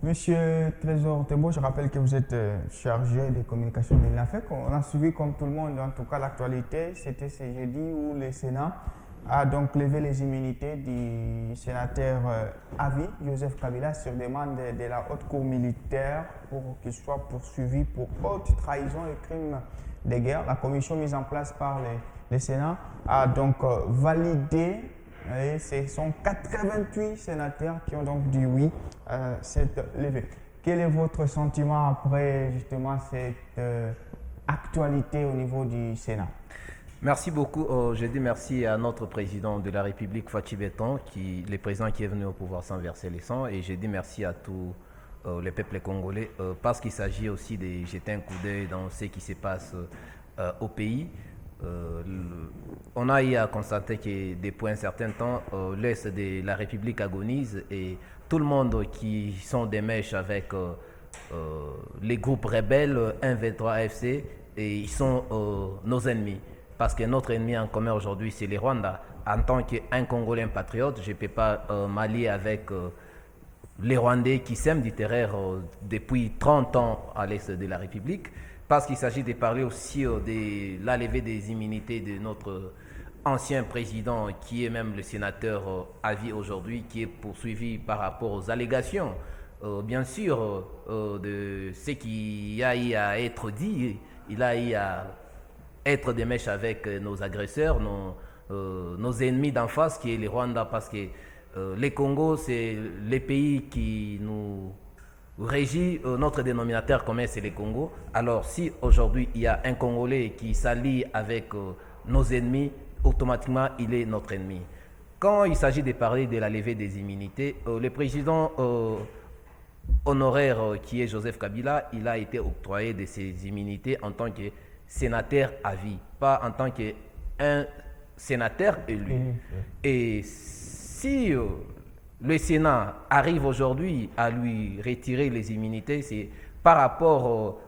Monsieur Trésor Thébo, je rappelle que vous êtes chargé de communication de l'AFEC. On a suivi comme tout le monde, en tout cas l'actualité, c'était ce jeudi où le Sénat a donc levé les immunités du sénateur Avi, Joseph Kabila, sur demande de la haute cour militaire pour qu'il soit poursuivi pour haute trahison et crimes de guerre. La commission mise en place par le Sénat a donc validé. Et ce sont 88 sénateurs qui ont donc dit oui à cette levée. Quel est votre sentiment après justement cette actualité au niveau du Sénat? Merci beaucoup. Je dis merci à notre président de la République, Fatou Béton, le président qui est venu au pouvoir sans verser les sangs. Et je dis merci à tous les peuples congolais parce qu'il s'agit aussi de jeter un coup d'œil dans ce qui se passe au pays. On a eu à constater que depuis un certain temps, l'Est de la République agonise et tout le monde qui sont des mèches avec les groupes rebelles 1-23 AFC, et ils sont nos ennemis. Parce que notre ennemi en commun aujourd'hui, c'est les Rwandais. En tant qu'un Congolais, un patriote, je ne peux pas m'allier avec les Rwandais qui sèment du terreur depuis 30 ans à l'Est de la République. Parce qu'il s'agit de parler aussi de la levée des immunités de notre ancien président, qui est même le sénateur à vie aujourd'hui, qui est poursuivi par rapport aux allégations, bien sûr, de ce qui a eu à être dit. Il a eu à être des mèches avec nos agresseurs, nos ennemis d'en face, qui est les Rwandais, parce que les Congo, c'est les pays qui nous régit. Notre dénominateur commun, c'est les Congo. Alors, si aujourd'hui, il y a un Congolais qui s'allie avec nos ennemis, automatiquement, il est notre ennemi. Quand il s'agit de parler de la levée des immunités, le président honoraire qui est Joseph Kabila, il a été octroyé de ses immunités en tant que sénateur à vie, pas en tant qu'un sénateur élu. Et si le Sénat arrive aujourd'hui à lui retirer les immunités, c'est par rapport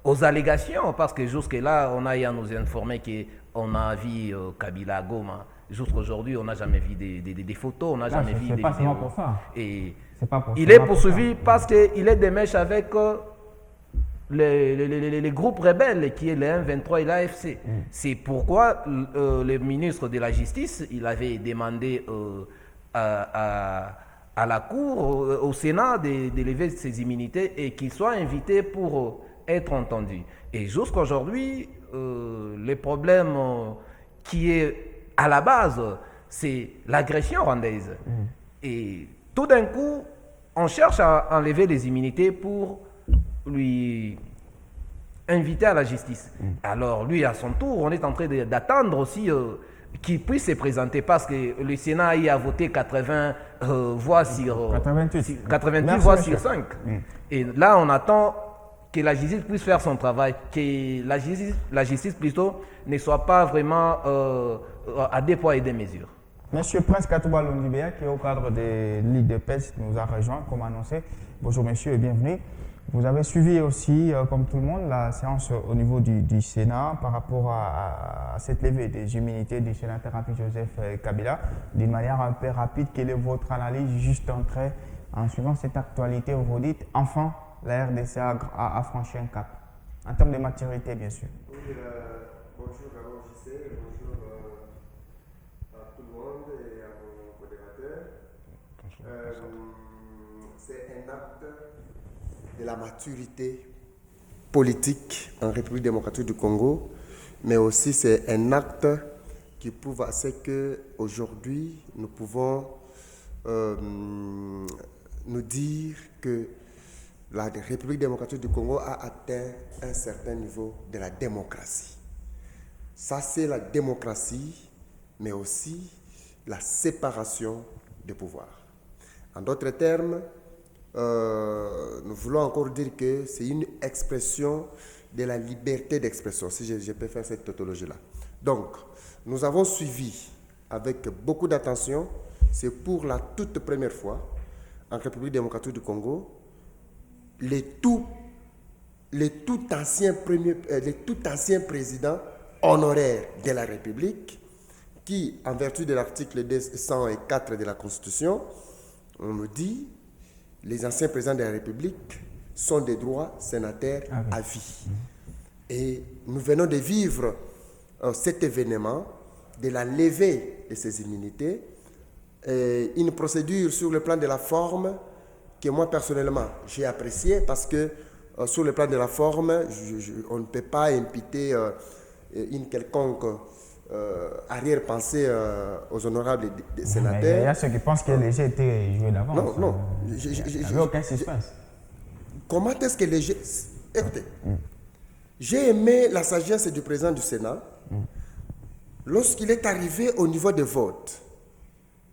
aux allégations, parce que jusque-là, on a eu à nous informer qu'on a vu Kabila à Goma. Jusqu'aujourd'hui, on n'a jamais vu des photos, on n'a jamais vu des vidéos. C'est pas pour ça. Et Pas il est poursuivi parce qu'il est des mèches avec les groupes rebelles qui est le 1-23 et l'AFC. C'est pourquoi le ministre de la Justice, il avait demandé à la Cour, au Sénat, de lever ses immunités et qu'il soit invité pour être entendu. Et jusqu'aujourd'hui, le problème qui est à la base, c'est l'agression rwandaise. Et tout d'un coup, on cherche à enlever les immunités pour lui inviter à la justice. Alors lui, à son tour, on est en train d'attendre aussi qu'il puisse se présenter, parce que le Sénat a voté 80 voix sur 88 voix sur 5. Et là, on attend que la justice puisse faire son travail, que la justice plutôt ne soit pas vraiment à des poids et des mesures. Monsieur Prince Katouba Londibéa, qui est au cadre de Ligue de PES, nous a rejoint, comme annoncé. Bonjour monsieur et bienvenue. Vous avez suivi aussi, comme tout le monde, la séance au niveau du Sénat par rapport à cette levée des immunités du sénateur Joseph Kabila. D'une manière un peu rapide, quelle est votre analyse juste en suivant cette actualité où vous dites enfin la RDC a franchi un cap, en termes de maturité bien sûr? Oui, bonjour d'abord JC, bonjour à tout le monde et à mon modérateur. C'est un acte de la maturité politique en République démocratique du Congo, mais aussi c'est un acte qui prouve à ce qu'aujourd'hui nous pouvons nous dire que la République démocratique du Congo a atteint un certain niveau de la démocratie. Ça, c'est la démocratie, mais aussi la séparation des pouvoirs. En d'autres termes, nous voulons encore dire que c'est une expression de la liberté d'expression, si je peux faire cette tautologie-là. Donc, nous avons suivi avec beaucoup d'attention, c'est pour la toute première fois en République démocratique du Congo, les tout anciens présidents honoraires de la République qui, en vertu de l'article 204 de la Constitution, on nous dit les anciens présidents de la République sont des droits sénataires à vie. Et nous venons de vivre cet événement de la levée de ces immunités, une procédure sur le plan de la forme que moi personnellement j'ai appréciée parce que sur le plan de la forme, on ne peut pas imputer une quelconque arrière-pensée aux honorables sénateurs. Il y a ceux qui pensent que les jeux étaient joués d'avance. Non. Il n'y avait aucun suspense. Comment est-ce que les jeux... Écoutez, j'ai aimé la sagesse du président du Sénat. Lorsqu'il est arrivé au niveau de vote,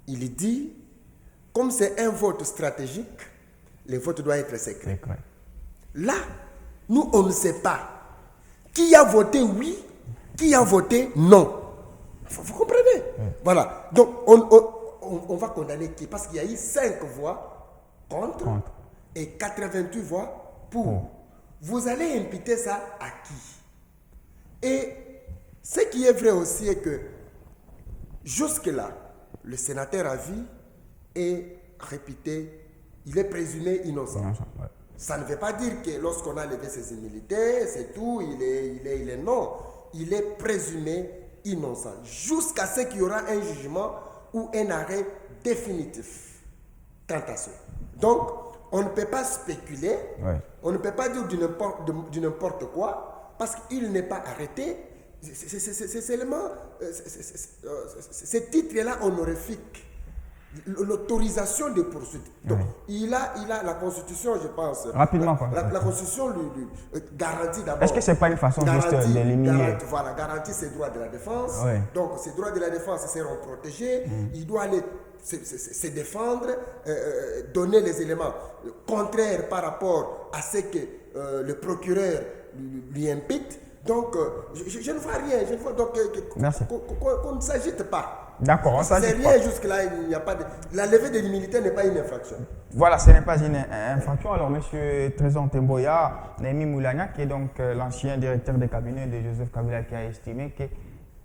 il dit, comme c'est un vote stratégique, le vote doit être secret. Là, nous, on ne sait pas qui a voté oui, qui a voté non. Vous comprenez? Voilà. Donc, on va condamner qui? Parce qu'il y a eu 5 voix contre et 88 voix pour. Vous allez imputer ça à qui? Et ce qui est vrai aussi est que jusque-là, le sénateur à vie est réputé, il est présumé innocent. Ça ne veut pas dire que lorsqu'on a levé ses immunités, c'est tout, il est non. Il est présumé innocent jusqu'à ce qu'il y aura un jugement ou un arrêt définitif quant à ça. Donc, on ne peut pas spéculer, on ne peut pas dire du n'importe quoi, parce qu'il n'est pas arrêté. C'est seulement ce titre-là honorifique, l'autorisation de poursuite. Donc, il a la Constitution, je pense. Rapidement, quoi. La Constitution lui garantit d'abord. Est-ce que ce n'est pas une façon juste d'éliminer? Voilà, garantit ses droits de la défense. Donc, ses droits de la défense seront protégés. Il doit aller se défendre, donner les éléments contraires par rapport à ce que le procureur lui impute. Donc, je ne vois rien. Je ne vois donc qu'on ne s'agite pas. D'accord, on c'est s'agite rien pas. Jusque-là, il n'y a pas de... La levée de l'immunité n'est pas une infraction. Voilà, ce n'est pas une infraction. Alors, M. Trésor Temboya, Némi Moulania, qui est donc l'ancien directeur de cabinet de Joseph Kabila, qui a estimé que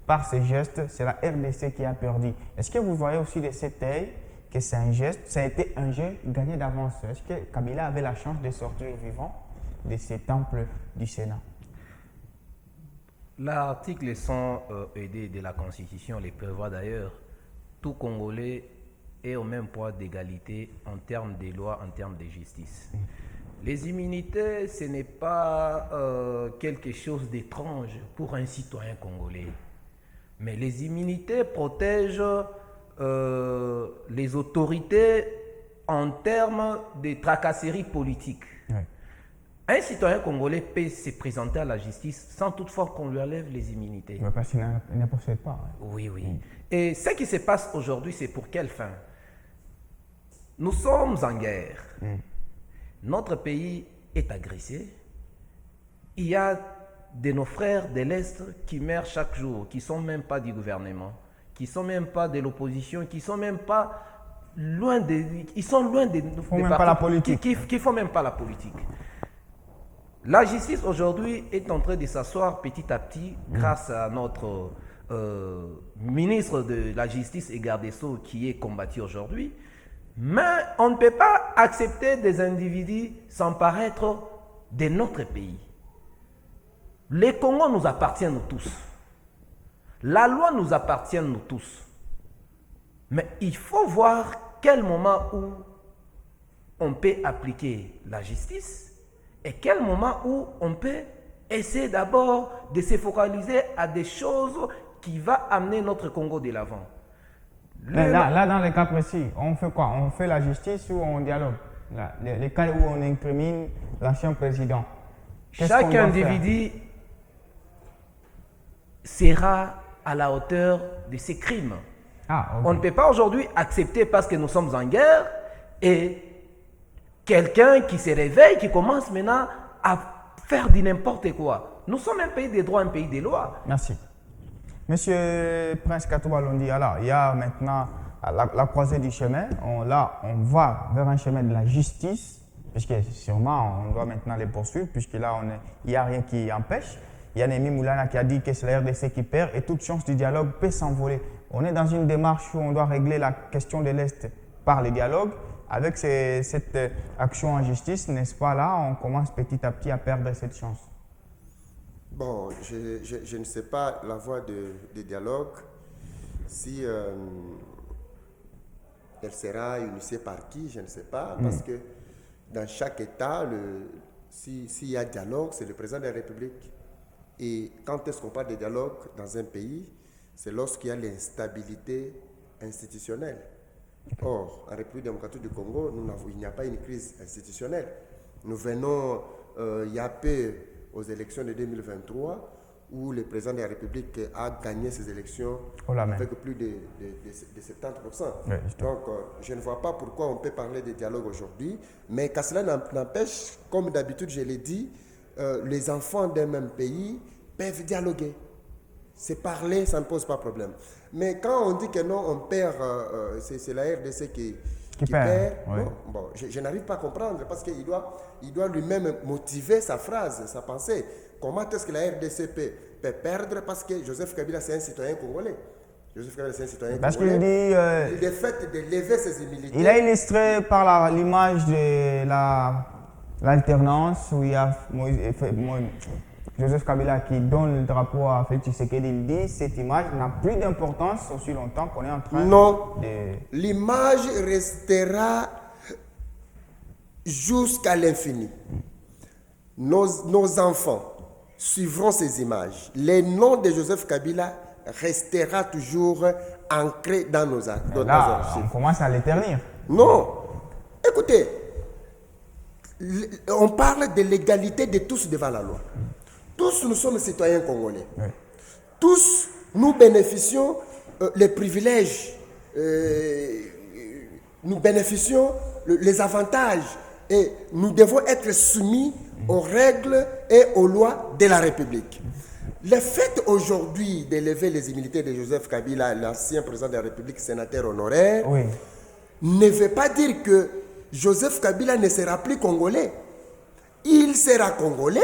par ces gestes, c'est la RDC qui a perdu. Est-ce que vous voyez aussi de cet œil que c'est un geste, ça a été un jeu gagné d'avance? Est-ce que Kabila avait la chance de sortir vivant de ces temples du Sénat? L'article 100 de la Constitution les prévoit d'ailleurs. Tout Congolais est au même poids d'égalité en termes de loi, en termes de justice. Les immunités, ce n'est pas quelque chose d'étrange pour un citoyen congolais. Mais les immunités protègent les autorités en termes de tracasseries politiques. Un citoyen congolais peut se présenter à la justice sans toutefois qu'on lui enlève les immunités. Mais parce qu'il ne possède pas. Oui. Et ce qui se passe aujourd'hui, c'est pour quelle fin? Nous sommes en guerre. Notre pays est agressé. Il y a de nos frères de l'Est qui meurent chaque jour, qui ne sont même pas du gouvernement, qui ne sont même pas de l'opposition, qui ne sont même pas loin de... Ils sont loin de... Qui ne font même pas la politique. Qui font même pas la politique. La justice aujourd'hui est en train de s'asseoir petit à petit grâce à notre ministre de la Justice et garde des Sceaux qui est combattu aujourd'hui. Mais on ne peut pas accepter des individus s'emparer de notre pays. Les Congos nous appartiennent nous tous. La loi nous appartient nous tous. Mais il faut voir quel moment où on peut appliquer la justice et quel moment où on peut essayer d'abord de se focaliser à des choses qui vont amener notre Congo de l'avant. Là, dans les cas précis, on fait quoi? On fait la justice ou on dialogue? Les cas où on incrimine l'ancien président. Chaque individu sera à la hauteur de ses crimes. On ne peut pas aujourd'hui accepter parce que nous sommes en guerre et quelqu'un qui se réveille, qui commence maintenant à faire du n'importe quoi. Nous sommes un pays des droits, un pays des lois. Merci. Monsieur Prince Katouba Londi, alors il y a maintenant la croisée du chemin. On va vers un chemin de la justice, puisque sûrement on doit maintenant les poursuivre, puisque là il n'y a rien qui empêche. Il y a Némi Moulana qui a dit que c'est la RDC qui perd et toute chance du dialogue peut s'envoler. On est dans une démarche où on doit régler la question de l'Est par le dialogue. avec cette action en justice, n'est-ce pas là, on commence petit à petit à perdre cette chance. Bon, je ne sais pas la voie de dialogue, si elle sera initiée par qui, je ne sais pas, parce que dans chaque État, s'il y a dialogue, c'est le président de la République. Et quand est-ce qu'on parle de dialogue dans un pays, c'est lorsqu'il y a l'instabilité institutionnelle. Or, en République démocratique du Congo, il n'y a pas une crise institutionnelle. Nous venons, il y a peu, aux élections de 2023, où le président de la République a gagné ces élections avec plus de 70%. Oui, donc, je ne vois pas pourquoi on peut parler de dialogue aujourd'hui, mais qu'à cela n'empêche, comme d'habitude je l'ai dit, les enfants d'un même pays peuvent dialoguer. C'est parler, ça ne pose pas de problème. Mais quand on dit que non, on perd, c'est la RDC qui perd. Oui. Non, bon, je n'arrive pas à comprendre parce qu'il doit lui-même motiver sa phrase, sa pensée. Comment est-ce que la RDC peut perdre parce que Joseph Kabila, c'est un citoyen congolais. Joseph Kabila, c'est un citoyen parce congolais. qu'il dit... le fait de lever ses humilités. Il a illustré par l'image de l'alternance où il y a Joseph Kabila qui donne le drapeau à Félix Tshisekedi. Il dit cette image n'a plus d'importance aussi longtemps qu'on est en train de... L'image restera jusqu'à l'infini. Nos enfants suivront ces images. Le nom de Joseph Kabila restera toujours ancré dans nos archives. On commence à l'éternir. Non. Écoutez, on parle de l'égalité de tous devant la loi. Tous nous sommes citoyens congolais. Oui. Tous nous bénéficions les privilèges, nous bénéficions les avantages et nous devons être soumis aux règles et aux lois de la République. Le fait aujourd'hui d'élever les immunités de Joseph Kabila, l'ancien président de la République, sénateur honoraire, ne veut pas dire que Joseph Kabila ne sera plus congolais. Il sera congolais.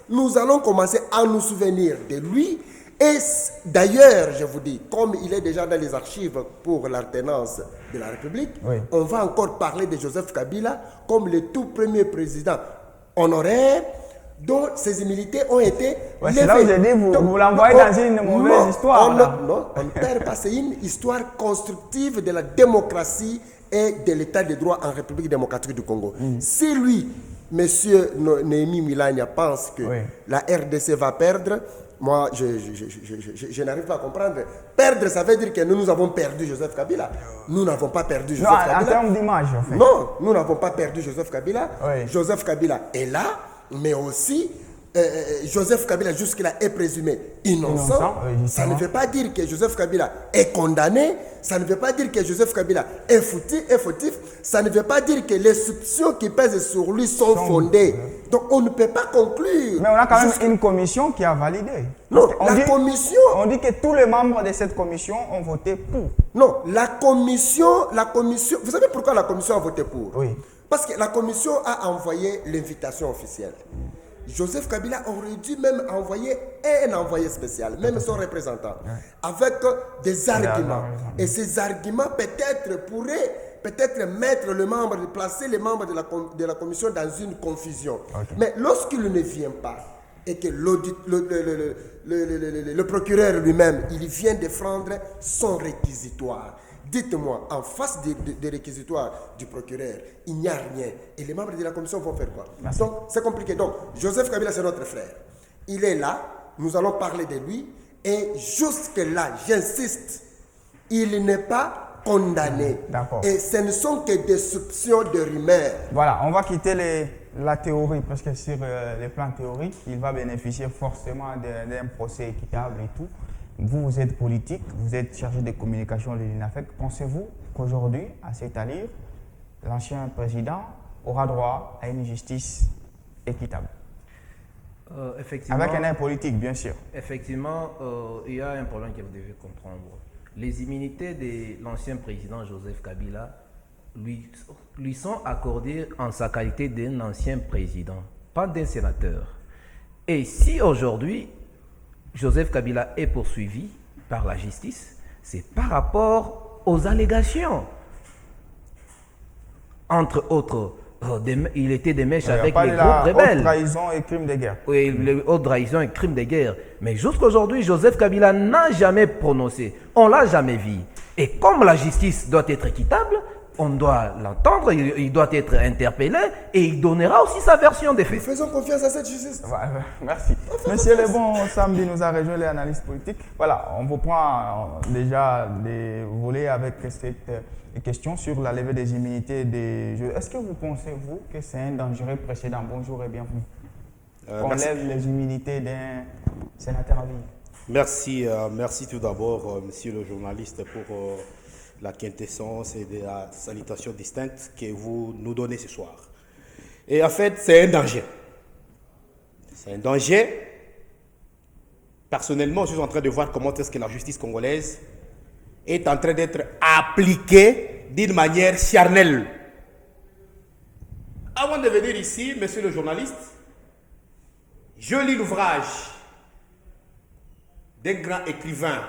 Nous allons commencer à nous souvenir de lui. Et d'ailleurs, je vous dis, comme il est déjà dans les archives pour l'alternance de la République, on va encore parler de Joseph Kabila comme le tout premier président honoraire dont ses humilités ont été levées. C'est là où j'ai dit, vous l'envoyez dans une mauvaise histoire. Non, on ne perd pas. C'est une histoire constructive de la démocratie et de l'état de droit en République démocratique du Congo. Si lui, M. Néhémie Milania, pense que la RDC va perdre, moi, je n'arrive pas à comprendre. Perdre, ça veut dire que nous avons perdu Joseph Kabila. Nous n'avons pas perdu Joseph Kabila. En termes d'image, en fait. Non, nous n'avons pas perdu Joseph Kabila. Joseph Kabila est là, mais aussi, Joseph Kabila, jusque-là, est présumé innocent. Ça ne veut pas dire que Joseph Kabila est condamné. Ça ne veut pas dire que Joseph Kabila est fautif. Ça ne veut pas dire que les soupçons qui pèsent sur lui sont fondés. Donc, on ne peut pas conclure. Mais on a quand même une commission qui a validé. Non, commission... On dit que tous les membres de cette commission ont voté pour. Non, la commission... Vous savez pourquoi la commission a voté pour? Parce que la commission a envoyé l'invitation officielle. Joseph Kabila aurait dû même envoyer un envoyé spécial, même son représentant, avec des arguments. Et ces arguments peut-être pourraient placer les membres de la commission dans une confusion. Mais lorsqu'il ne vient pas et que le procureur lui-même, il vient défendre son réquisitoire. Dites-moi, en face des réquisitoires du procureur, il n'y a rien. Et les membres de la commission vont faire quoi? Donc, c'est compliqué. Donc, Joseph Kabila, c'est notre frère. Il est là, nous allons parler de lui. Et jusque-là, j'insiste, il n'est pas condamné. Et ce ne sont que des soupçons de rumeurs. Voilà, on va quitter la théorie, parce que sur les plans théoriques, il va bénéficier forcément d'un procès équitable et tout. Vous êtes politique, vous êtes chargé de communication de l'INAFEC. Pensez-vous qu'aujourd'hui, à cette allure, l'ancien président aura droit à une justice équitable? Effectivement, avec un air politique, bien sûr. Effectivement, il y a un problème que vous devez comprendre. Les immunités de l'ancien président Joseph Kabila lui sont accordées en sa qualité d'un ancien président, pas d'un sénateur. Et si aujourd'hui, Joseph Kabila est poursuivi par la justice, c'est par rapport aux allégations. entre autres, il était des mèches Il n'y a avec pas les de groupes la haute rebelles. trahison et crime de guerre. Oui, les hautes trahisons et crimes de guerre. Mais jusqu'aujourd'hui, Joseph Kabila n'a jamais prononcé. On ne l'a jamais vu. Et comme la justice doit être équitable, on doit l'entendre, il doit être interpellé et il donnera aussi sa version des Nous faits. faisons confiance à cette justice. Merci. Monsieur Lebon Sambi nous a rejoint les analystes politiques. Voilà, on vous prend déjà des volets avec cette question sur la levée des immunités des jeux. Est-ce que vous pensez, vous, que c'est un dangereux précédent? Bonjour et bienvenue. Qu'on lève les immunités d'un sénateur à vie. Merci, merci tout d'abord, monsieur le journaliste, pour la quintessence et de la salutation distincte que vous nous donnez ce soir. Et en fait, c'est un danger. C'est un danger. Personnellement, je suis en train de voir comment est-ce que la justice congolaise est en train d'être appliquée d'une manière charnelle. Avant de venir ici, monsieur le journaliste, je lis l'ouvrage d'un grand écrivain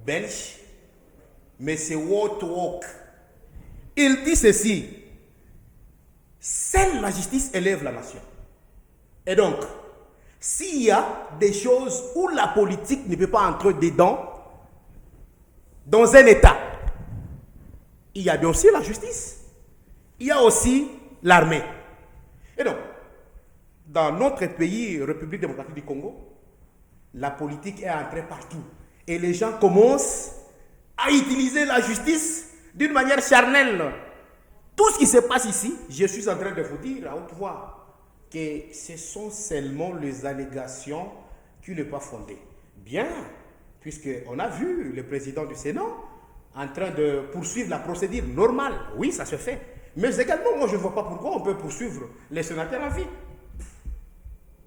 belge, M. Waughthwack. Il dit ceci: seule la justice élève la nation. Et donc, s'il y a des choses où la politique ne peut pas entrer dedans, dans un État, il y a bien sûr la justice, il y a aussi l'armée. Et donc, dans notre pays, République démocratique du Congo, la politique est entrée partout. Et les gens commencent à utiliser la justice d'une manière charnelle. Tout ce qui se passe ici, je suis en train de vous dire à haute voix que ce sont seulement les allégations qui ne sont pas fondées. Bien, puisqu'on a vu le président du Sénat en train de poursuivre la procédure normale. Oui, ça se fait. Mais également, moi, je ne vois pas pourquoi on peut poursuivre les sénateurs à vie.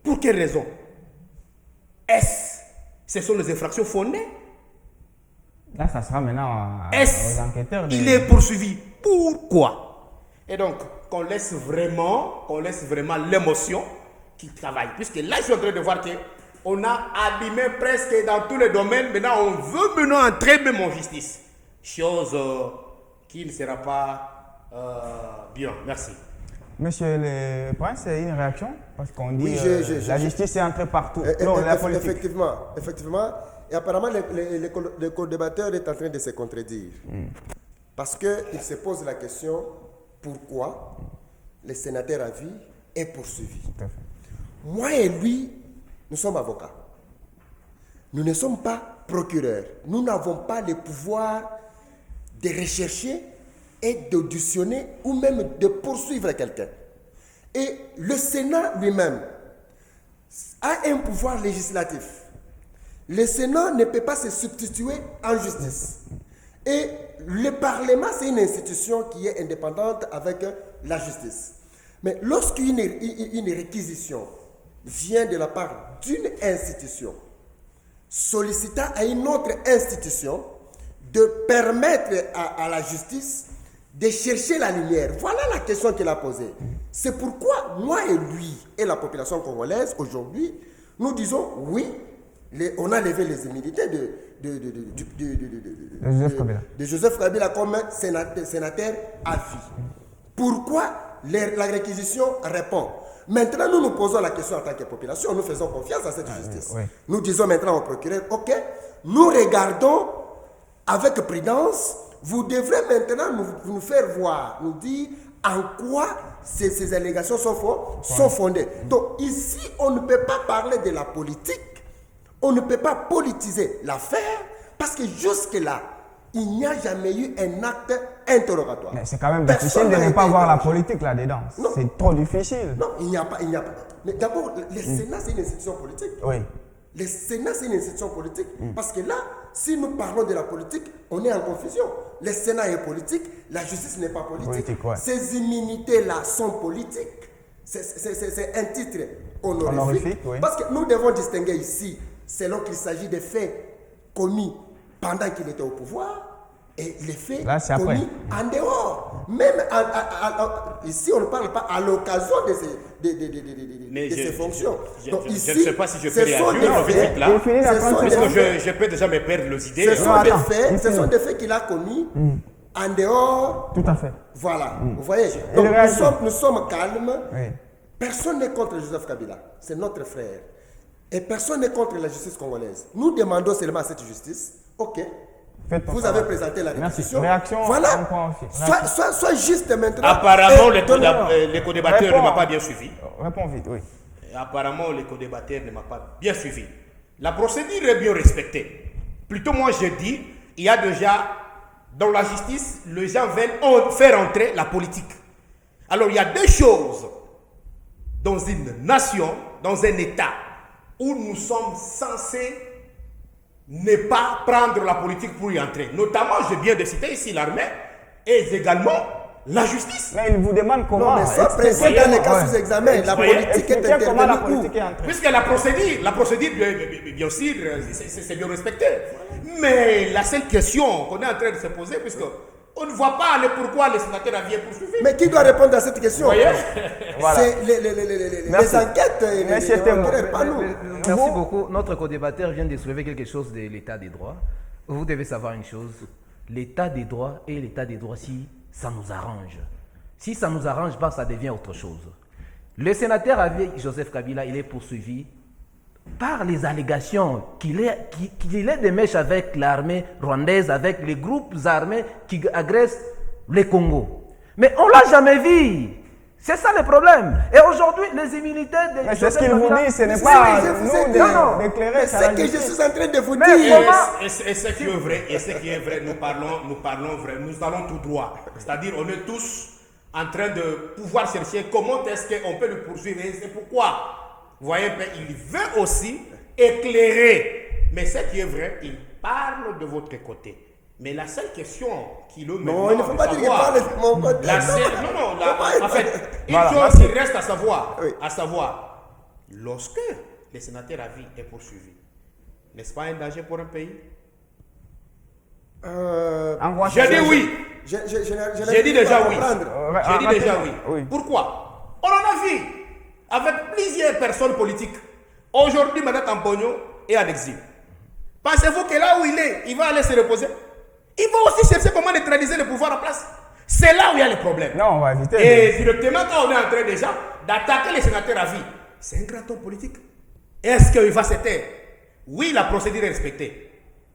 Pour quelle raison? Ce sont les infractions fondées? Là, ça sera maintenant aux enquêteurs. Il est poursuivi. Pourquoi? Et donc, qu'on laisse vraiment l'émotion qui travaille. Puisque là, je suis en train de voir qu'on a abîmé presque dans tous les domaines. Maintenant, on veut maintenant entrer même en justice. Chose qui ne sera pas bien. Merci. Monsieur le Prince, c'est une réaction? Parce qu'on dit Oui, la justice est entrée partout. Non, la politique. Effectivement. Et apparemment, le co-débatteur est en train de se contredire. Parce qu'il se pose la question, pourquoi le sénateur à vie est poursuivi? Moi et lui, nous sommes avocats. Nous ne sommes pas procureurs. Nous n'avons pas le pouvoir de rechercher et d'auditionner ou même de poursuivre quelqu'un. Et le Sénat lui-même a un pouvoir législatif. Le Sénat ne peut pas se substituer en justice. Et le Parlement, c'est une institution qui est indépendante avec la justice. Mais lorsqu'une réquisition vient de la part d'une institution, sollicitant à une autre institution de permettre à la justice de chercher la lumière. Voilà la question qu'il a posée. C'est pourquoi moi et lui et la population congolaise, aujourd'hui, nous disons oui, on a levé les immunités de Joseph Kabila comme sénateur à vie. Pourquoi la réquisition répond? Maintenant, nous nous posons la question en tant que population, nous faisons confiance à cette justice. Oui. Nous disons maintenant au procureur, ok, nous regardons avec prudence, vous devrez maintenant nous faire voir, nous dire en quoi ces allégations sont fondées. Donc ici, on ne peut pas parler de la politique, on ne peut pas politiser l'affaire, parce que jusque-là, il n'y a jamais eu un acte interrogatoire. Mais c'est quand même difficile de ne pas voir la politique là-dedans. C'est trop difficile. Non, il n'y a pas. Mais d'abord, le Sénat, c'est une institution politique. Oui. Le Sénat, c'est une institution politique. Parce que là, si nous parlons de la politique, on est en confusion. Le Sénat est politique, la justice n'est pas politique. Ouais. Ces immunités-là sont politiques. C'est un titre honorifique. Oui. Parce que nous devons distinguer ici, selon qu'il s'agit de faits commis pendant qu'il était au pouvoir, et les faits commis en dehors. Même ici, on ne parle pas à l'occasion de ces fonctions. Donc ici, je ne sais pas si je peux réagir là, parce que je peux déjà me perdre les idées. Ce sont des faits qu'il a commis En dehors, Tout à fait. voilà, vous voyez. Et Donc le réagit. nous sommes calmes. Oui. Personne n'est contre Joseph Kabila. C'est notre frère. Et personne n'est contre la justice congolaise. Nous demandons seulement cette justice. Ok. Faites ton Vous travail. avez présenté la Merci. réquisition. Réaction, Voilà. on prend aussi. Sois juste maintenant. Apparemment, Et les co-débatteurs ne m'ont pas bien suivi. Réponds vite, oui. Et apparemment, les co-débatteurs ne m'ont pas bien suivi. La procédure est bien respectée. Plutôt, moi, je dis, il y a déjà, dans la justice, les gens veulent faire entrer la politique. Alors, il y a deux choses dans une nation, dans un État, où nous sommes censés ne pas prendre la politique pour y entrer. Notamment, je viens de citer ici l'armée et également la justice. Mais il vous demande comment. Non, mais ça précède dans les cas sous examen. La politique est Expliquez comment la intervenue où? politique est entrée. Puisque la procédure, bien sûr, c'est bien respecté. Mais la seule question qu'on est en train de se poser, puisque on ne voit pas pourquoi les sénateurs avaient poursuivi. Mais qui doit répondre à cette question? Voyez. Voilà. C'est les Merci. enquêtes, Merci, les Thémo. enquêteurs, pas nous. Merci beaucoup. Notre co-débatteur vient de soulever quelque chose de l'état des droits. Vous devez savoir une chose. L'état des droits et l'état des droits, si ça nous arrange. Si ça ne nous arrange pas, ça devient autre chose. Le sénateur avec Joseph Kabila, il est poursuivi par les allégations qu'il est des mèches avec l'armée rwandaise, avec les groupes armés qui agressent les Congo. Mais on ne l'a jamais vu. C'est ça le problème. Et aujourd'hui, les immunités de Mais c'est ce Joseph qu'il vous Kabila- dit, ce n'est Mais pas je vous ai nous dit. Non. d'éclairer. Mais ça c'est la que je justice. suis en train de vous Mais dire. comment- Et ce qui est vrai, nous parlons vrai, nous allons tout droit. C'est-à-dire, on est tous en train de pouvoir chercher comment est-ce qu'on peut le poursuivre et c'est pourquoi. Vous voyez, il veut aussi éclairer. Mais ce qui est vrai, il parle de votre côté. Mais la seule question qui le met Non, il ne faut pas dire qu'il parle de mon côté. en fait, une Voilà, chose merci. qui reste Oui. à savoir, lorsque le sénateur à vie est poursuivi, n'est-ce pas un danger pour un pays? Envoie J'ai ça. dit oui. J'ai dit déjà oui. J'ai dit déjà oui. Oui. Pourquoi? On en a vu avec plusieurs personnes politiques. Aujourd'hui, Mme Tampogno est en exil. Pensez-vous que là où il va aller se reposer? Il va aussi chercher comment neutraliser le pouvoir en place. C'est là où il y a le problème. Non, on va éviter. Et directement, quand on est en train déjà d'attaquer les sénateurs à vie, c'est un grand homme politique. Est-ce qu'il va se taire? Oui, la procédure est respectée.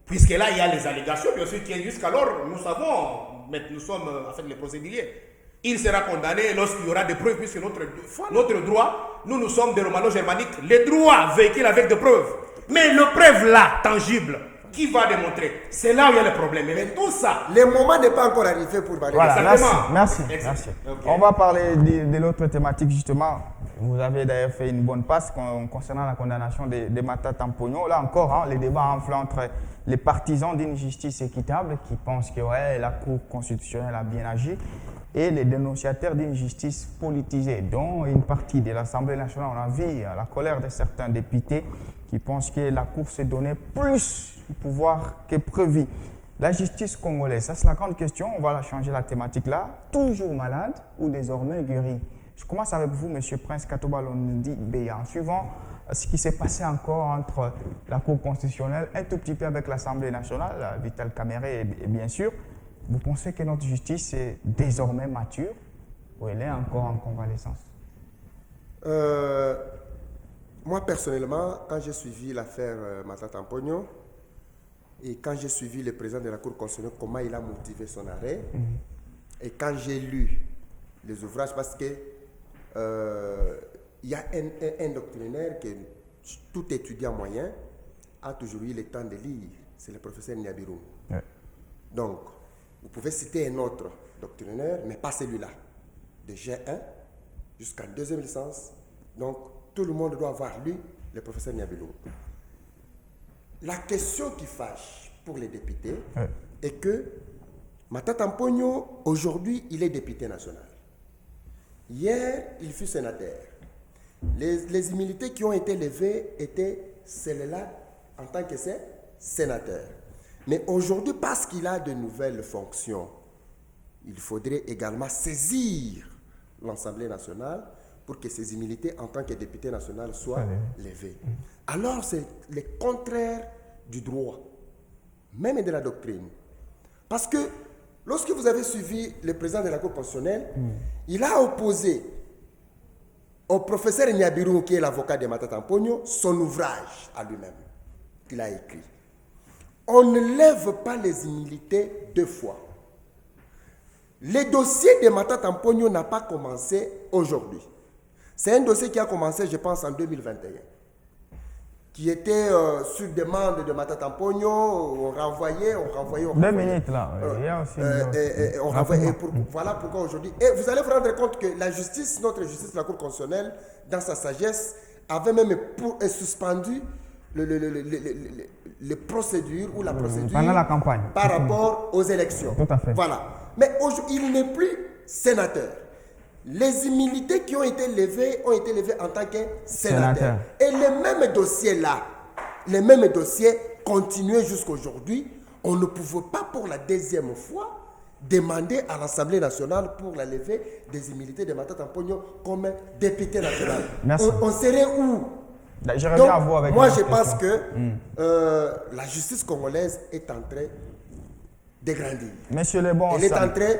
Puisque là, il y a les allégations, bien sûr, qui jusqu'alors, nous savons, mais nous sommes en fait les procéduriers. Il sera condamné lorsqu'il y aura des preuves, puisque notre droit, nous sommes des romano-germaniques, les droits véhiculés avec des preuves. Mais le preuve là, tangible, qui va démontrer? C'est là où il y a le problème. Mais tout ça, Le moment n'est pas encore arrivé pour valider Voilà, ça. merci. Exactement. Merci. Ok. On va parler de l'autre thématique justement. Vous avez d'ailleurs fait une bonne passe concernant la condamnation de Mata Tampogno. Là encore, hein, les débats enflent entre les partisans d'une justice équitable qui pensent que ouais, la Cour constitutionnelle a bien agi et les dénonciateurs d'une justice politisée, dont une partie de l'Assemblée nationale. On a vu la colère de certains députés qui pensent que la Cour s'est donné plus de pouvoir que prévu. La justice congolaise, ça c'est la grande question, on va la changer la thématique là. Toujours malade ou désormais guéri? Je commence avec vous, M. Prince Katoba Londi Beya. En suivant ce qui s'est passé encore entre la Cour constitutionnelle, un tout petit peu avec l'Assemblée nationale, Vital Kamerhe et bien sûr, vous pensez que notre justice est désormais mature ou elle est encore en convalescence? Moi, personnellement, quand j'ai suivi l'affaire Mata Tampogno et quand j'ai suivi le président de la Cour constitutionnelle, comment il a motivé son arrêt, et quand j'ai lu les ouvrages, parce que il y a un doctrinaire que tout étudiant moyen a toujours eu le temps de lire, c'est le professeur Niabiru. Ouais. Donc, vous pouvez citer un autre doctrinaire, mais pas celui-là, de G1 jusqu'en deuxième licence. Donc, tout le monde doit avoir lu le professeur Niabiru. La question qui fâche pour les députés est que Mata Tampogno, aujourd'hui, il est député national. Hier, il fut sénateur. Les immunités qui ont été levées étaient celles-là en tant que sénateur. Mais aujourd'hui, parce qu'il a de nouvelles fonctions, il faudrait également saisir l'Assemblée nationale pour que ces immunités en tant que député national soient levées. Alors, c'est le contraire du droit, même de la doctrine. Parce que lorsque vous avez suivi le président de la Cour constitutionnelle, il a opposé au professeur Niabiru, qui est l'avocat de Matata Ampogno, son ouvrage à lui-même qu'il a écrit. On ne lève pas les humilités deux fois. Le dossier de Matata Ampogno n'a pas commencé aujourd'hui. C'est un dossier qui a commencé, je pense, en 2021. Qui était sur demande de Matata Ampogno, on renvoyait. 2 minutes là. Il y a aussi on renvoyait. Voilà pourquoi aujourd'hui. Et vous allez vous rendre compte que la justice, notre justice, la Cour constitutionnelle, dans sa sagesse, avait même suspendu les procédures ou la procédure pendant la campagne par rapport aux élections. Tout à fait. Voilà. Mais aujourd'hui, il n'est plus sénateur. Les immunités qui ont été levées en tant que sénateur. Et les mêmes dossiers-là, les mêmes dossiers continuaient jusqu'à aujourd'hui. On ne pouvait pas pour la deuxième fois demander à l'Assemblée nationale pour la levée des immunités de Matata Ampogno comme député national. On serait où? Je reviens à vous avec moi, je pense que la justice congolaise est en train de grandir. Monsieur le bon, elle est en train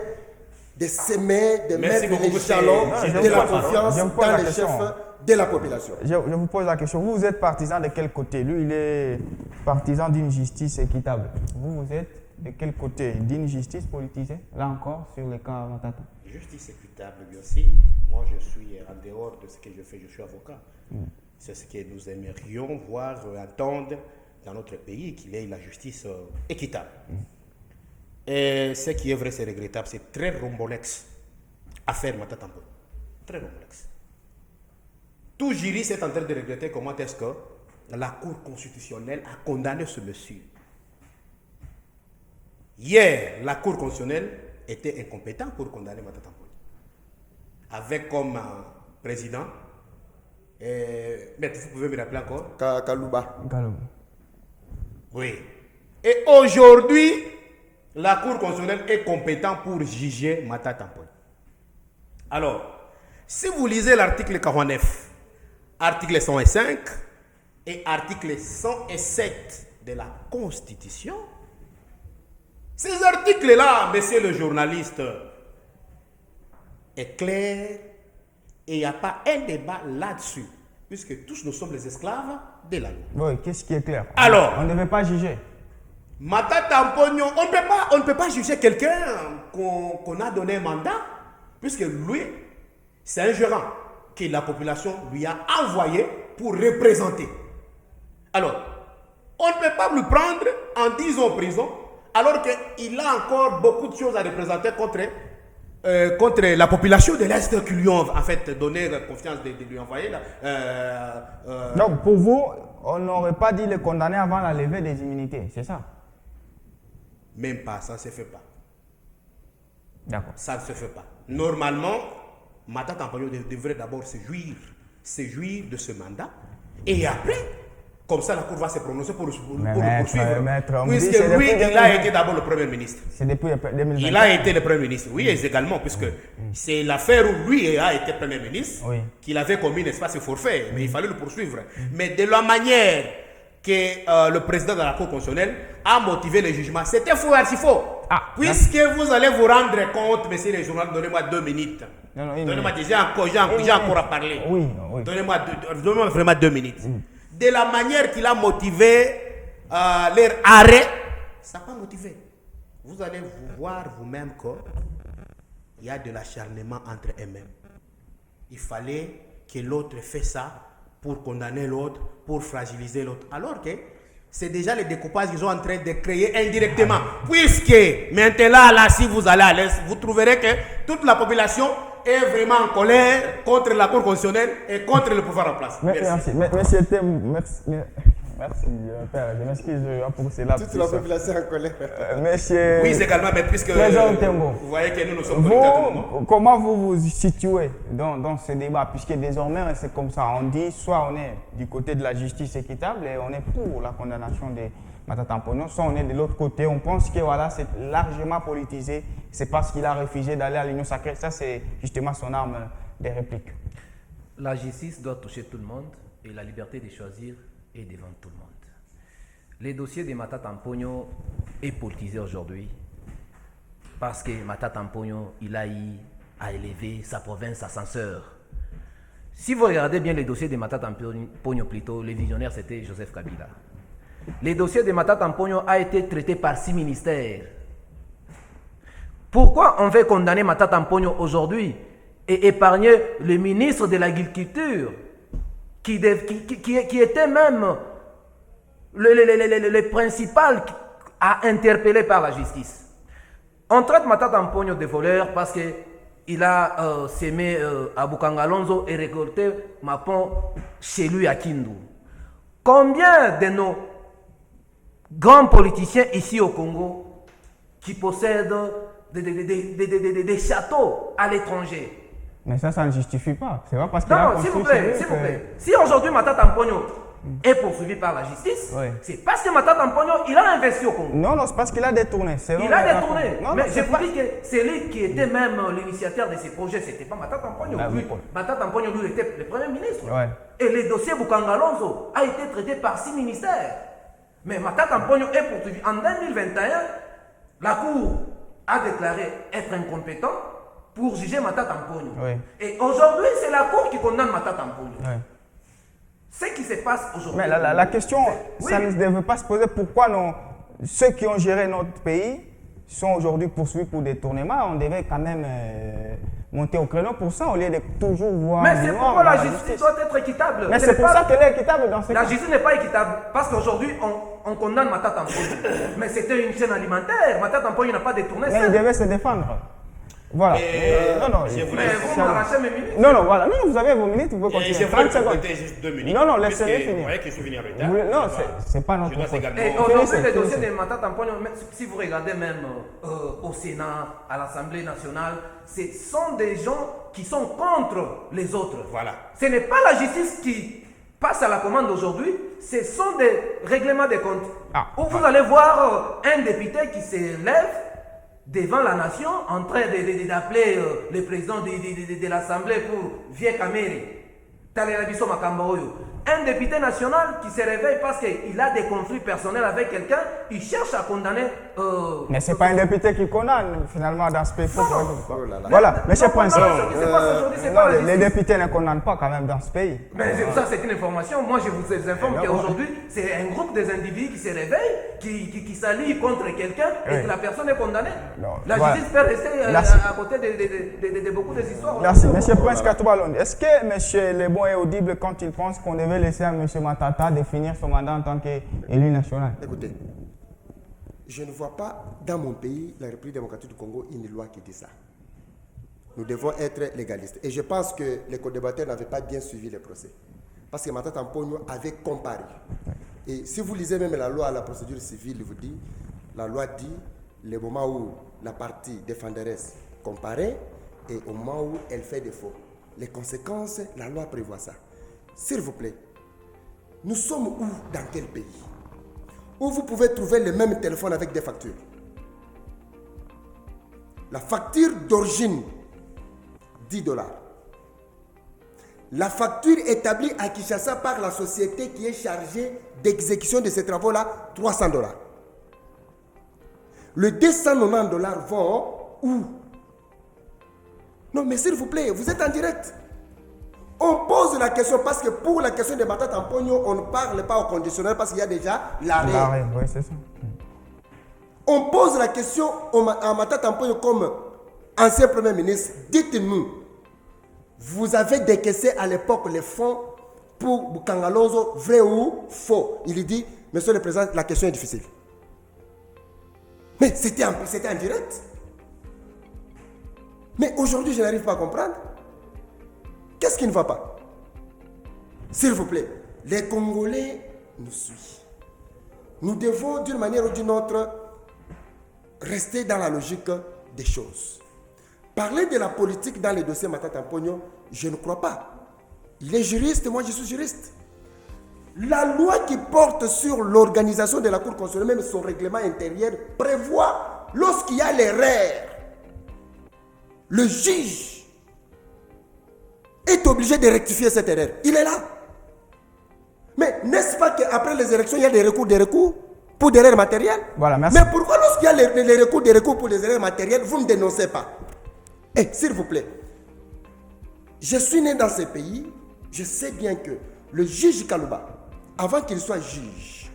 de s'aimer, de mettre les jalons de la confiance dans les chefs de la population. Je vous pose la question. Vous êtes partisan de quel côté? Lui, il est partisan d'une justice équitable. Vous êtes de quel côté? D'une justice politisée? Là encore, sur le cas Matata. Justice équitable, bien sûr. Moi, je suis en dehors de ce que je fais. Je suis avocat. C'est ce que nous aimerions voir, entendre dans notre pays, qu'il y ait la justice équitable. Et ce qui est vrai, c'est regrettable. C'est très rombolex affaire Matata Ampogno. Très rombolex. Tout juriste est en train de regretter comment est-ce que la Cour constitutionnelle a condamné ce monsieur. Hier, la Cour constitutionnelle était incompétente pour condamner Matata Ampogno. Avec comme président, mais vous pouvez me rappeler encore? Kalouba. Oui. Et aujourd'hui, la Cour constitutionnelle est compétente pour juger Matata Ampogno. Alors, si vous lisez l'article 49, article 105 et article 107 de la Constitution, ces articles-là, monsieur le journaliste, est clair et il n'y a pas un débat là-dessus, puisque tous nous sommes les esclaves de la loi. Oui, qu'est-ce qui est clair? Alors, on ne devait pas juger. Matata Ampogno, on ne peut pas juger quelqu'un qu'on a donné un mandat, puisque lui, c'est un gérant que la population lui a envoyé pour représenter. Alors, on ne peut pas lui prendre en 10 ans en prison, alors qu'il a encore beaucoup de choses à représenter contre la population de l'Est qui lui ont en fait donné confiance de lui envoyer. Donc, pour vous, on n'aurait pas dit le condamner avant la levée des immunités, c'est ça? Même pas, ça ne se fait pas. D'accord. Ça ne se fait pas. Normalement, Matata Ampogno devrait d'abord se jouir de ce mandat. Et après, comme ça, la Cour va se prononcer pour le poursuivre. Puisque lui, il a été d'abord le Premier ministre. C'est depuis 2020. Il a été le Premier ministre, oui, également, puisque c'est l'affaire où lui a été Premier ministre, qu'il avait commis, n'est-ce pas, ce forfait, mais il fallait le poursuivre. Mais de la manière que le président de la Cour constitutionnelle a motivé le jugement, c'était faux, archi faux. Puisque vous allez vous rendre compte, monsieur le journaliste, donnez-moi 2 minutes. Donnez-moi déjà j'ai encore à parler. Oui. Donnez-moi vraiment 2 minutes. De la manière qu'il a motivé leur arrêt, ça n'a pas motivé. Vous allez vous voir vous-même qu'il y a de l'acharnement entre eux-mêmes. Il fallait que l'autre fasse ça pour condamner l'autre, pour fragiliser l'autre. Alors que c'est déjà le découpage qu'ils sont en train de créer indirectement. Puisque maintenant, là, si vous allez à l'Est, vous trouverez que toute la population est vraiment en colère contre la Cour constitutionnelle et contre le pouvoir en place. Merci. Merci, père. Je m'excuse pour cela. Toute la population en colère. Monsieur. Oui, c'est également, mais puisque vous voyez que nous sommes vous, comment vous vous situez dans ce débat? Puisque désormais, c'est comme ça. On dit soit on est du côté de la justice équitable et on est pour la condamnation de Matata Ampogno, soit on est de l'autre côté. On pense que voilà, c'est largement politisé. C'est parce qu'il a refusé d'aller à l'Union sacrée. Ça, c'est justement son arme de réplique. La justice doit toucher tout le monde et la liberté de choisir est devant tout le monde. Le dossier de Matata Ampogno est politisé aujourd'hui parce que Matata Mponyo, il a eu à élever sa province ascenseur. Si vous regardez bien les dossiers de Matata Mponyo plutôt, le visionnaire c'était Joseph Kabila. Les dossiers de Matata Mponyo a été traité par 6 ministères. Pourquoi on veut condamner Matata Mponyo aujourd'hui et épargner le ministre de l'Agriculture qui était même le principal à interpeller par la justice? On traite Matata Mponyo de voleur parce qu'il a sémé à Bukangalonzo et récolté Mapon chez lui à Kindu. Combien de nos grands politiciens ici au Congo qui possèdent des châteaux à l'étranger? Mais ça ne justifie pas. C'est pas parce qu'il a Non, s'il vous plaît, s'il vous plaît. Si aujourd'hui Matata Mponyo est poursuivi par la justice, oui, c'est parce que Matata Mponyo, il a investi au Congo. Non, c'est parce qu'il a détourné. Il a détourné. Non, mais je vous dis que c'est lui qui était même l'initiateur de ces projets. C'était pas Matata Mponyo. Matata Mponyo, lui, était le premier ministre. Ouais. Et le dossier Bukangalonzo a été traité par 6 ministères. Mais Matata Mponyo est poursuivi. En 2021, la Cour a déclaré être incompétent pour juger Matata Mponyo. Oui. Et aujourd'hui, c'est la Cour qui condamne Matata Mponyo. Oui. Ce qui se passe aujourd'hui. Mais la question, ça ne devait pas se poser pourquoi ceux qui ont géré notre pays sont aujourd'hui poursuivis pour détournement. On devait quand même monter au créneau pour ça au lieu de toujours voir. Mais c'est pourquoi la justice doit être équitable. Mais c'est pour ça qu'elle est équitable dans ce cas. La justice n'est pas équitable parce qu'aujourd'hui, on condamne Matata Mponyo. Mais c'était une chaîne alimentaire. Matata Mponyo n'a pas détourné ça. Mais il devait se défendre. Voilà. Non, je voulais- Mais vous m'arrachez mes minutes. non, voilà. Non, vous avez vos minutes, vous pouvez continuer. Je voulais 30 secondes. compléter juste 2 minutes. Non, laissez-les puisque finir. Vous voyez que je suis venu en retard. Non, c'est pas notre Je dois faute. également- Et Finissez, aujourd'hui, les dossiers finissez. de Matata Mponyo, si vous regardez même au Sénat, à l'Assemblée nationale, ce sont des gens qui sont contre les autres. Voilà. Ce n'est pas la justice qui passe à la commande aujourd'hui, ce sont des règlements de comptes. Où vous allez voir un député qui se lève devant la nation en train d'appeler le président de l'Assemblée pour Vieux Kamere. Talerabiso Makambaoyo. Un député national qui se réveille parce qu'il a des conflits personnels avec quelqu'un, il cherche à condamner. Mais ce n'est pas un député qui condamne finalement dans ce pays. Oh là là. Voilà, M. Prince. Ce qui se passe aujourd'hui, c'est pas la Les justice. députés ne condamnent pas quand même dans ce pays. Mais ça, c'est une information. Moi, je vous informe Non, qu'aujourd'hui, c'est un groupe des individus qui se réveillent, qui s'allient contre quelqu'un et Oui. que la personne est condamnée. Non, La voilà. justice peut rester Merci. à côté de beaucoup des histoires. Merci. M. Prince Katoubalon, est-ce que M. Lebon est audible quand il pense qu'on devait laisser à M. Matata définir son mandat en tant qu'élu national? Écoutez, je ne vois pas dans mon pays, la République démocratique du Congo, une loi qui dit ça. Nous devons être légalistes. Et je pense que les co-débatteurs n'avaient pas bien suivi le procès. Parce que Matata Mponyo avait comparé. Et si vous lisez même la loi, la procédure civile, vous dit, la loi dit le moment où la partie défenderesse comparait et au moment où elle fait défaut. Les conséquences, la loi prévoit ça. S'il vous plaît, nous sommes où, dans quel pays, où vous pouvez trouver le même téléphone avec des factures? La facture d'origine, 10 $. La facture établie à Kinshasa par la société qui est chargée d'exécution de ces travaux-là, 300 $. Le 290 $ vont où? Non, mais s'il vous plaît, vous êtes en direct. On pose la question parce que pour la question de Matata Mponyo, on ne parle pas au conditionnel parce qu'il y a déjà l'arrêt. Oui, c'est ça. On pose la question à Matata Mponyo comme ancien Premier ministre. Dites-nous, vous avez décaissé à l'époque les fonds pour Bukangalonzo, vrai ou faux? Il dit, Monsieur le Président, la question est difficile. Mais c'était en direct. Mais aujourd'hui, je n'arrive pas à comprendre. Qu'est-ce qui ne va pas? S'il vous plaît, les Congolais nous suivent. Nous devons, d'une manière ou d'une autre, rester dans la logique des choses. Parler de la politique dans les dossiers Matata Mponyo, je ne crois pas. Il est juriste, moi je suis juriste. La loi qui porte sur l'organisation de la Cour constitutionnelle, même son règlement intérieur, prévoit, lorsqu'il y a l'erreur, le juge est obligé de rectifier cette erreur. Il est là. Mais n'est-ce pas qu'après les élections, il y a des recours pour des erreurs matérielles? Voilà, merci. Mais pourquoi lorsque lorsqu'il y a les recours, des recours pour les erreurs matérielles, vous ne dénoncez pas. Et s'il vous plaît, je suis né dans ce pays, je sais bien que le juge Kalouba, avant qu'il soit juge,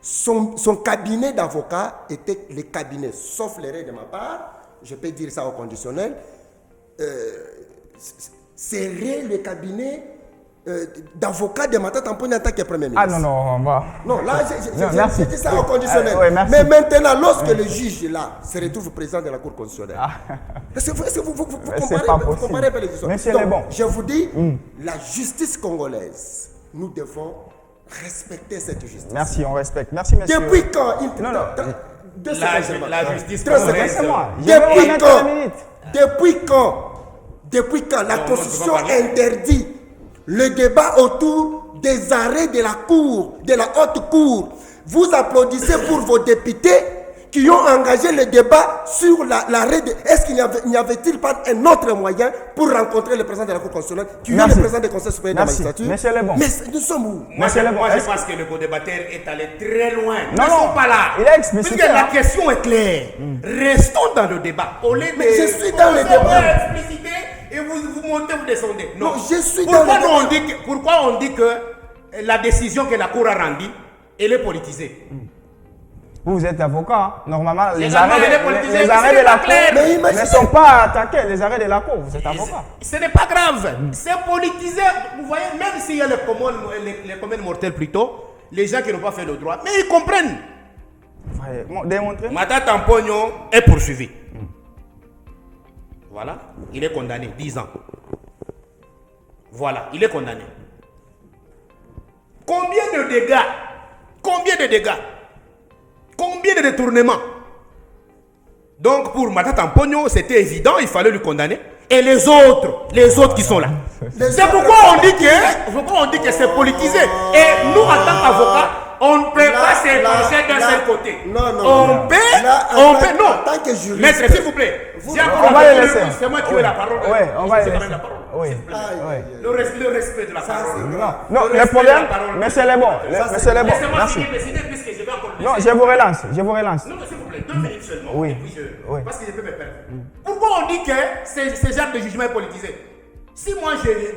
son cabinet d'avocat était le cabinet, sauf l'erreur de ma part, je peux dire ça au conditionnel, serait le cabinet d'avocat de Matata Tamponi en tant que Premier ministre. Ah non, on va... Non, là, j'ai dit ça au conditionnel. Oui, merci. Mais maintenant, lorsque le juge est là, se retrouve président de la Cour constitutionnelle. Est-ce que vous comparez un peu les histoires? Monsieur Donc, Lebon. je vous dis, la justice congolaise, nous devons respecter cette justice. Merci, on respecte. Merci, monsieur. Depuis quand Non, non. La justice Laissez-moi. congolaise. Je vais vous remettre la minute. Depuis quand la Constitution interdit le débat autour des arrêts de la Cour, de la Haute Cour? Vous applaudissez pour vos députés qui ont engagé le débat sur l'arrêt de... Est-ce qu'il n'y avait-il pas un autre moyen pour rencontrer le président de la Cour constitutionnelle, qui est le président du Conseil supérieur de la magistrature? Monsieur Lebon. Mais nous sommes où? Moi, je pense que le co-débatteur est allé très loin. Non, Ils ne sont pas là. il a explicité, Puisque la hein. question est claire. Restons dans le débat. Au lieu de... je suis dans le débat. Expliciter et vous montez, vous descendez. Non, je suis dans le débat. Pourquoi on dit que la décision que la Cour a rendue, elle est politisée? Vous êtes avocat. Hein. Normalement, les Légalement, arrêts elle est politisée, les mais arrêts c'est de la pas clair. Cour Mais imaginez- ne sont pas attaqués. Les arrêts de la Cour, vous êtes avocat. Ce n'est pas grave. C'est politisé. Vous voyez, même s'il y a les communes mortelles plutôt, les gens qui n'ont pas fait le droit, mais ils comprennent. Démontrez. Matata Tamponi est poursuivi. Voilà, il est condamné 10 ans. Voilà, il est condamné. Combien de dégâts? Combien de dégâts? Combien de détournements? Donc pour Matata Tamponi, c'était évident, il fallait le condamner. Et les autres qui sont là. C'est pourquoi on dit que c'est politisé. Et nous, en tant qu'avocats, on ne peut pas s'épancher d'un seul côté. Non. On peut, non. En tant que juriste. Maître, s'il vous plaît. Si on va le laisser. C'est moi qui ai la parole. Oui, on va le C'est quand laisser. même la parole. Oui. S'il vous plaît. Oui. Le respect de la parole. Non, Le le respect problème, de la parole. monsieur Lebon, monsieur Lebon, Laissez-moi merci. finir, décider, puisque je vais encore le Non, laisser. je vous relance. Non, s'il vous plaît, 2 minutes seulement. Oui. Et puis Oui. parce que je peux me perdre. Pourquoi on dit que ce genre de jugement est politisé? Si moi,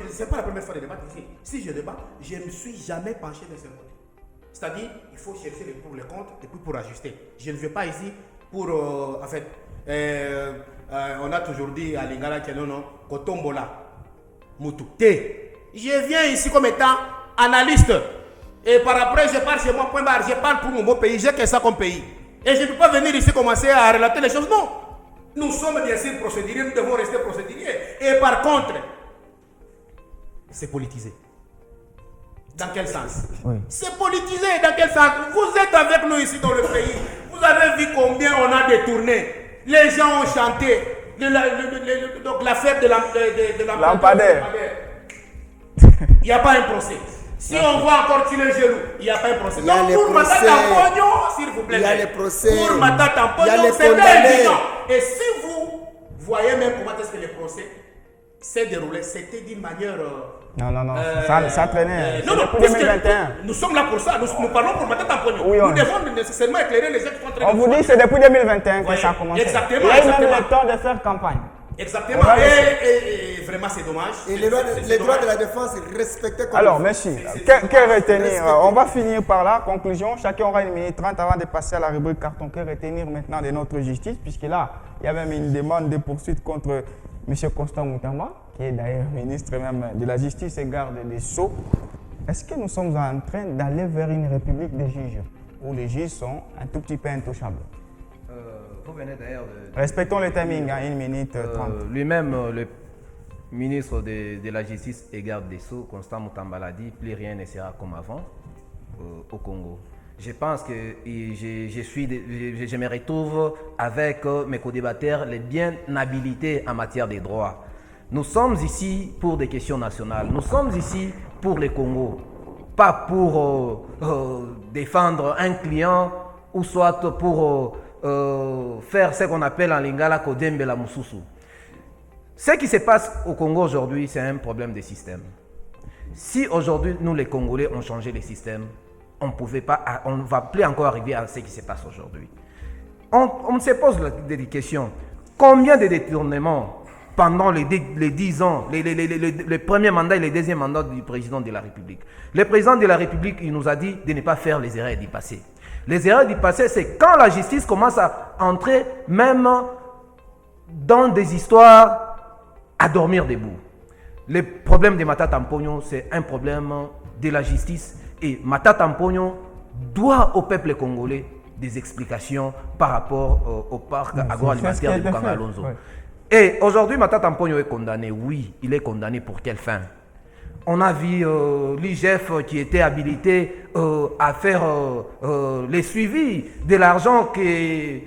c'est pas la première fois de débattre ici. Si je débat, je ne me suis jamais penché de ce côté. C'est-à-dire, il faut chercher les pour, les contre et puis pour ajuster. Je ne vais pas ici pour, en fait, on a toujours dit à Lingala que non, Kotombola, Moutoukte. Je viens ici comme étant analyste. Et par après, je pars chez moi, point barre, je parle pour mon beau pays, j'ai que ça comme pays. Et je ne peux pas venir ici commencer à relater les choses, non. Nous sommes bien sûr procéduriers, nous devons rester procéduriers. Et par contre, c'est politisé. Dans quel sens? Oui. C'est politisé, dans quel sens? Vous êtes avec nous ici dans le pays. Vous avez vu combien on a détourné. Les gens ont chanté. Donc l'affaire de la Lampadaire. Il n'y a pas un procès. Si on voit encore tirer les genoux, il n'y a pas un procès. Il y a Donc les pour Matata procès. Tamponi, s'il vous plaît. Il y a les procès. Pour Matata Tamponi, Il y a les c'est condamnés. évident. Et si vous voyez même comment est-ce que le procès s'est déroulé, c'était d'une manière... Non, ça traînait. non, Depuis puisque 2021. nous sommes là pour ça. Nous parlons pour Matata Tamponi. Oui, Nous devons nécessairement éclairer les gens qui sont en train On de vous dit que c'est depuis 2021 que ça a commencé. Exactement, Il y a eu même exactement. le temps de faire campagne. Exactement. On va Et vraiment, c'est dommage. Et C'est- les droits c'est les droits dommage. de la défense respectés comme Alors, il faut. monsieur, c'est que retenir? On va finir par là. Conclusion, chacun aura 1 minute 30 avant de passer à la rubrique carton. Que retenir maintenant de notre justice? Puisque là, il y a même une demande de poursuite contre M. Constant Moutamba, qui est d'ailleurs ministre même de la Justice et garde des Sceaux. Est-ce que nous sommes en train d'aller vers une république des juges, où les juges sont un tout petit peu intouchables? Vous venez d'ailleurs de... Respectons le timing, à 1 minute 30. Lui-même, le ministre de la Justice et garde des Sceaux, Constant Moutamba, l'a dit, plus rien ne sera comme avant au Congo. Je pense que je me retrouve avec mes co-débatteurs les bien habilités en matière de droits. Nous sommes ici pour des questions nationales. Nous sommes ici pour le Congo, pas pour défendre un client ou soit pour faire ce qu'on appelle en lingala Kodembe la Mususu. Ce qui se passe au Congo aujourd'hui, c'est un problème de système. Si aujourd'hui, nous les Congolais, ont changé les systèmes, on ne va plus encore arriver à ce qui se passe aujourd'hui. on se pose des questions. Combien de détournements pendant les 10 ans, les premiers mandats et les deuxièmes mandats du président de la République? Le président de la République, il nous a dit de ne pas faire les erreurs du passé. Les erreurs du passé, c'est quand la justice commence à entrer même dans des histoires à dormir debout. Le problème de Matata Mponyo, c'est un problème de la justice. Et Matata Mponyo doit au peuple congolais des explications par rapport au parc agroalimentaire de Kangalonzo. Ouais. Et aujourd'hui, Matata Mponyo est condamné. Oui, il est condamné pour quelle fin? On a vu l'IGF qui était habilité à faire les suivis de l'argent des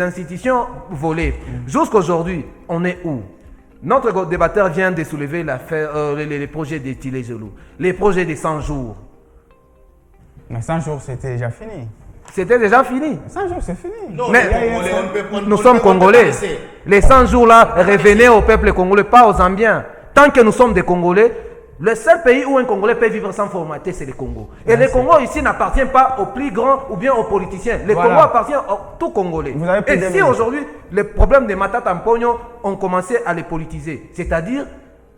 institutions volées. Jusqu'aujourd'hui, on est où? Notre débatteur vient de soulever les projets des Tilé-Gelou, les projets des 100 jours. Mais 100 jours, c'était déjà fini. C'était déjà fini. 100 jours, c'est fini. Non, mais nous sommes Congolais. Les 100 jours-là revenaient au peuple congolais, pas aux Zambiens. Tant que nous sommes des Congolais, le seul pays où un Congolais peut vivre sans formater, c'est le Congo. Et le Congo ici n'appartient pas aux plus grands ou bien aux politiciens. Le Congo appartient à tout Congolais. Et si aujourd'hui, les problèmes de Matata Mponyo ont commencé à les politiser, c'est-à-dire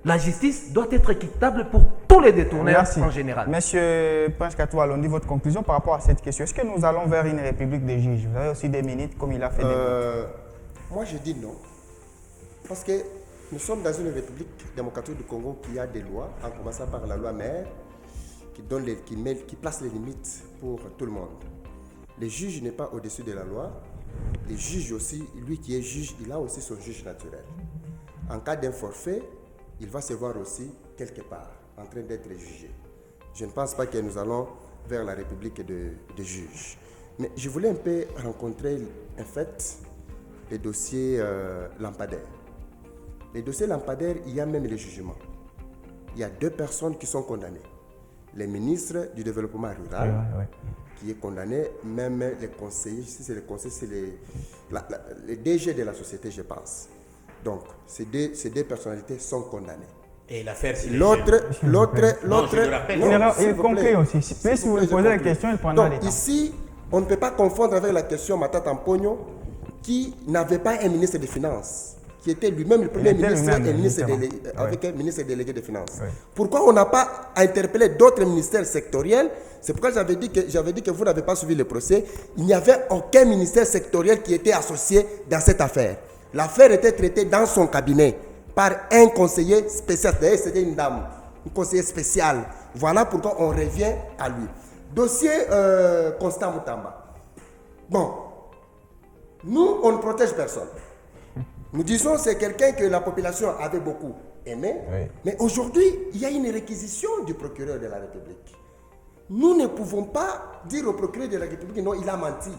la justice doit être équitable pour tous les détourneurs en général. Monsieur Prince Katou Alondi, votre conclusion par rapport à cette question. Est-ce que nous allons vers une république des juges? Vous avez aussi des minutes comme il a fait des minutes. Moi, je dis non. Parce que nous sommes dans une république démocratique du Congo qui a des lois, en commençant par la loi mère, qui place les limites pour tout le monde. Le juge n'est pas au-dessus de la loi. Le juge aussi, lui qui est juge, il a aussi son juge naturel. En cas d'un forfait, il va se voir aussi quelque part en train d'être jugé. Je ne pense pas que nous allons vers la république de juges. Mais je voulais un peu rencontrer, en fait, les dossiers lampadaires. Les dossiers lampadaires, il y a même les jugements. Il y a 2 personnes qui sont condamnées. Le ministre du Développement Rural, qui est condamné, même les conseillers, si c'est les conseillers, c'est les DG de la société, je pense. Donc, ces deux personnalités sont condamnées. Et l'affaire, c'est l'autre, il est concret aussi. Si vous lui posez la question, il prendra les temps. Ici, on ne peut pas confondre avec la question Matata Mponyo, qui n'avait pas un ministre des Finances, qui était lui-même le premier ministre avec un ministre délégué des Finances. Oui. Pourquoi on n'a pas interpellé d'autres ministères sectoriels? C'est pourquoi j'avais dit que vous n'avez pas suivi le procès. Il n'y avait aucun ministère sectoriel qui était associé dans cette affaire. L'affaire était traitée dans son cabinet par un conseiller spécial. D'ailleurs, c'était une dame, un conseiller spécial. Voilà pourquoi on revient à lui. Dossier Constant Mutamba. Bon, nous, on ne protège personne. Nous disons que c'est quelqu'un que la population avait beaucoup aimé. Oui. Mais aujourd'hui, il y a une réquisition du procureur de la République. Nous ne pouvons pas dire au procureur de la République, non, il a menti.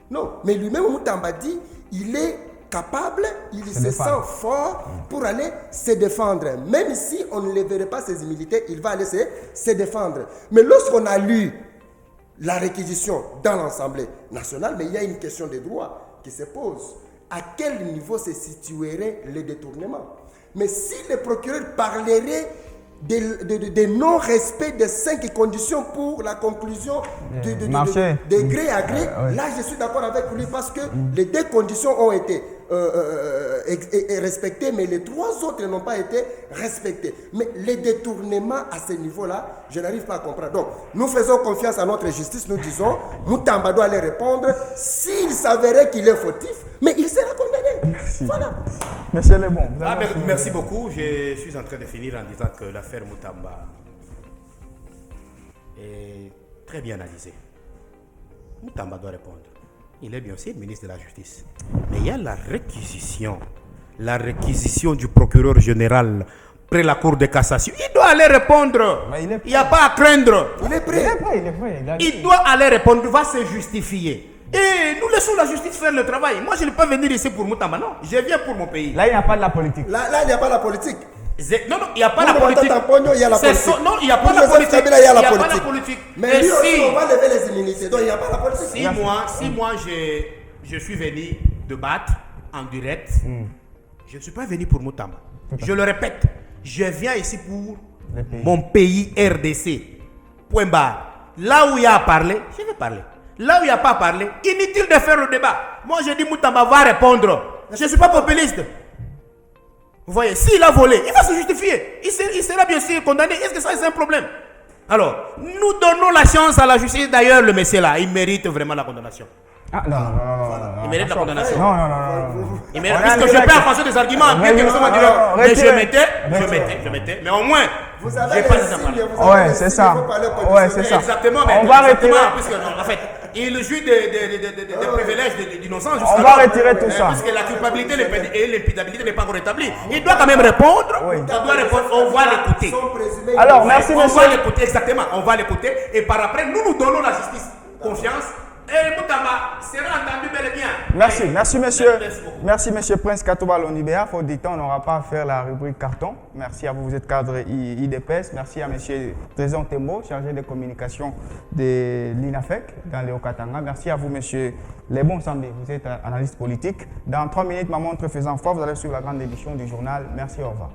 Non, mais lui-même, Mutamba dit, il est capable, il se sent fort pour aller se défendre. Même si on ne le verrait pas ses humilités, il va aller se défendre. Mais lorsqu'on a lu la réquisition dans l'Assemblée nationale, mais il y a une question de droit qui se pose. À quel niveau se situerait le détournement? Mais si le procureur parlerait de non-respect des 5 conditions pour la conclusion de gré à gré, là je suis d'accord avec lui parce que les 2 conditions ont été respectées, mais les 3 autres n'ont pas été respectées. Mais les détournements à ce niveau-là, je n'arrive pas à comprendre. Donc, nous faisons confiance à notre justice, nous disons, Mutamba doit aller répondre s'il s'avérait qu'il est fautif, mais il sera condamné. Merci. Voilà. Monsieur Lebon. Merci beaucoup. Je suis en train de finir en disant que l'affaire Mutamba est très bien analysée. Mutamba doit répondre. Il est bien aussi le ministre de la Justice. Mais il y a la réquisition du procureur général près la Cour de cassation. Il doit aller répondre. Il n'y a pas à craindre. Il est prêt. Il doit aller répondre, il va se justifier. Et nous laissons la justice faire le travail. Moi, je ne peux pas venir ici pour Mutamba, non. Je viens pour mon pays. Là, il n'y a pas de la politique. Là, il n'y a pas de la politique. Non, il n'y a pas la politique. Il y a la politique. Non, il n'y a pas la politique. Il n'y a pas la politique. Mais lui aussi, on va lever les immunités. Donc, il n'y a pas la politique. Si moi, je suis venu débattre en direct, je ne suis pas venu pour Mutamba. Je le répète, je viens ici pour mon pays RDC. Point barre. Là où il y a à parler, je vais parler. Là où il n'y a pas à parler, inutile de faire le débat. Moi, je dis Moutamba va répondre. Je ne suis pas populiste. Vous voyez, s'il a volé, il va se justifier. Il sera bien sûr condamné. Est-ce que ça, c'est un problème? Alors, nous donnons la chance à la justice. D'ailleurs, le monsieur là, il mérite vraiment la condamnation. Ah, non. Il mérite la condamnation. Non. Il mérite, puisque je peux avancer des arguments, bien que personne va dire, mais je mettais. Mais au moins, Vous j'ai avez pas les de signes, parler. vous avez Ouais, les c'est signes, ça. il faut parler au Ouais, conditionnel. c'est ça. Exactement, mais On va retirer. puisque, en fait, il jouit des privilèges d'innocence. On va retirer tout ça. Puisque la culpabilité et l'imputabilité n'est pas encore établie. Il doit quand même répondre. Oui. Il doit répondre, on va l'écouter. Sont présumés Alors, innocents. merci, On va monsieur. l'écouter, exactement. On va l'écouter. Et par après, nous donnons la justice confiance. Et Moutamba sera entendu bel et bien. Merci, monsieur. Merci beaucoup. Merci, monsieur Prince Katouba Lonibéa. Faute du temps, on n'aura pas à faire la rubrique carton. Merci à vous, vous êtes cadre IDPS. Merci à monsieur Trésor Tembo, chargé de communication de l'INAFEC dans les Hauts-Katanga. Merci à vous, monsieur Lebon Sambé, vous êtes analyste politique. Dans 3 minutes, ma montre faisant foi, vous allez suivre la grande édition du journal. Merci, au revoir.